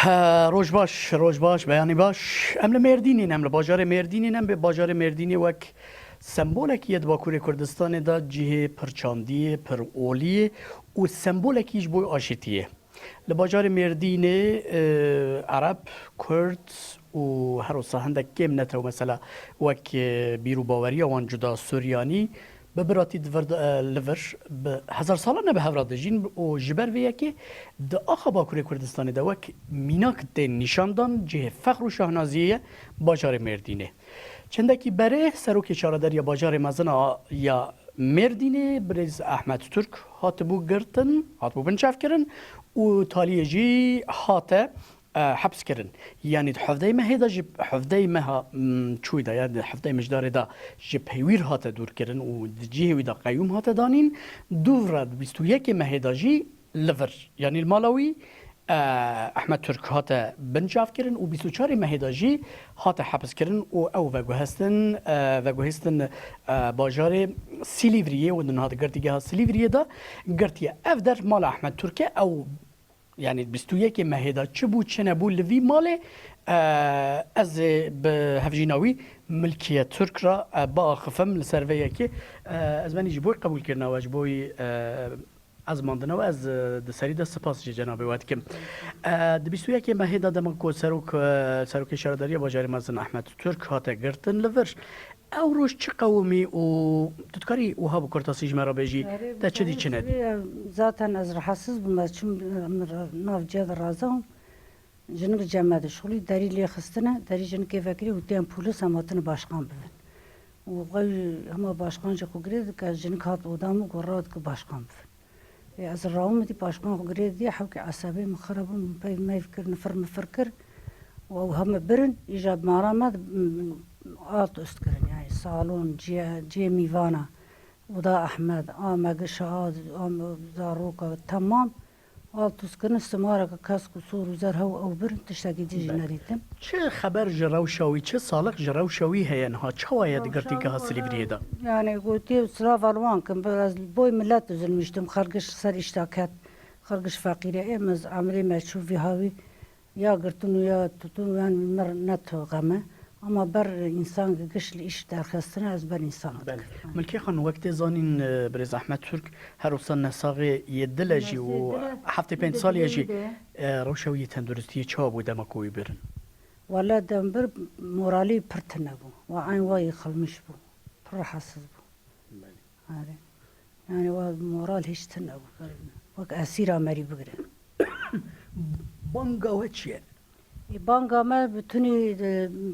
روج باش بیانی باش ام لمردینین ام لباجار مردینین ام به باجار مردینی وک سمبولک ید باکوری کردستان دا جهه پرچاندی پر اولی و سمبولکیش بوی آشتیه لباجار مردین عرب کرد و هر وصا هندک کم نترو مثلا وک بیرو باوری وان جدا سوریانی ببراتی دورد لور به هزار ساله نه به هفراد جین و جبر ویه که د آخا باکوری کردستان دا وک میناک دین نشاندان جه فخر و شاهنازیه باجار مردینه چندکی بره سروک چارادر یا باجار مزنا یا مردینه برز احمد ترک هات بو گرتن هات بو بنچاف کرن و تالیه جی هات حبس کرن یعنی حفظه مهدا جب حفظه مها چوی دا یعنی حفظه مجدار دا جب هیویر هات دور کرن و جیه وی دا قیوم هات دانین دورد 21 مهدا جی لور یعنی المالاوی احمد ترک هات بنجاف کرن و 24 مهدا جی هات حبس کرن و او وگوهستن باجار سیلیوریه و دن هات گرتیگه ها سیلیوریه دا گرتیه اف در مال احمد ترک او يعني 21 مهدا چبو چنبو لوی مال از به هفجیناوی ملکیت ترک را با خفم لسرویه که از من جبوی قبول کرنا و جبوی از ماندنا و از دسری دا سپاس جناب وقت که د 21 مهدا دم کو سروک شهرداری باجار مزن احمد ترک هات گرتن لورش او روش چه قومی و تذکری و ها بکرتاسی جمرا بیجی تا چه دی چند ذاتا از رحسس بمچم ناف جد رازم جنگ جمعه شغلی داری لی خستنه داری جنگ که فکری و تیم پولیس هماتن باشقان ببین و قوی همه باشقان جه خوگرید که جنگ هات ودامو گراد که باشقان ببین از راوم دی باشقان خوگرید دی حو که عصبی مخربم پی میفکر نفر مفکر و هم برن ایجاب مرامد آت است کرن یعنی سالون جی میوانا ودا احمد آمگش داروکا تمام آت است کرن استماره که کس کسور وزر او برن تشتاقی دیجی ندیدم چه خبر جراوشاوی چه سالق جراوشاوی هین ها چه واید گرتی که حاصلی بریده یعنی گویی صراف الوان کم باز بوی ملت زلمشتم خارجش سر اشتاکت خارجش فقیره امز عمری مشوفی هاوی یا گرتونو یا توتونو یعنی مر نتو غمه اما بر انسان قشل ایش درخواستن از بر انسان بله ملکی خان وقت زانین برز احمد ترک هر وصل نساق یدلجی و هفته 5 سالی جی روشوی تندرستی چا بوده مکوی برن ولا دنبر مورالی پرتنه بو و عین وای خلمش بو پر حساس بو بله یعنی و مورال هیچ تنه بو وقت اسیر امری بگیرن بانگا و چیه بانگا ما بتونی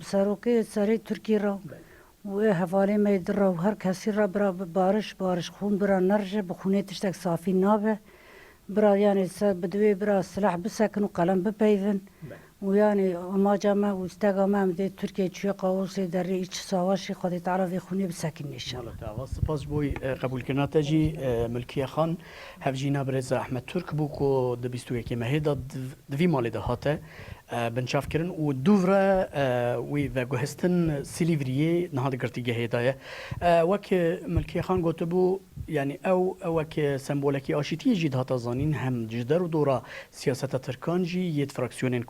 سروکه سری ترکی را و حوالی می در و هر کسی را برا بارش خون برا نرجه بخونه تشتک صافی نابه برا یعنی بدوی برا سلاح بسکن و قلم بپیون و یعنی اما جامعه و استقا ما مده ترکیه چوی قاوسی در ایچ سواشی خودی تعالی خونه بسکن نشان مالتا سپاس بوی قبول کرنا تجی ملکی خان هفجینا برز احمد ترک بو کو د 21 مهدا دوی مال ده هاته بنشاف کرن و دوره وی و گوهستن سیلیوریه نهاد گرتیگه هدایه وک ملکی خان گوته بو يعني او وك سمبولكي اشيتي جيد هاتا زانين هم جدر و دورا سياسة تركان جي يد فراكسيونين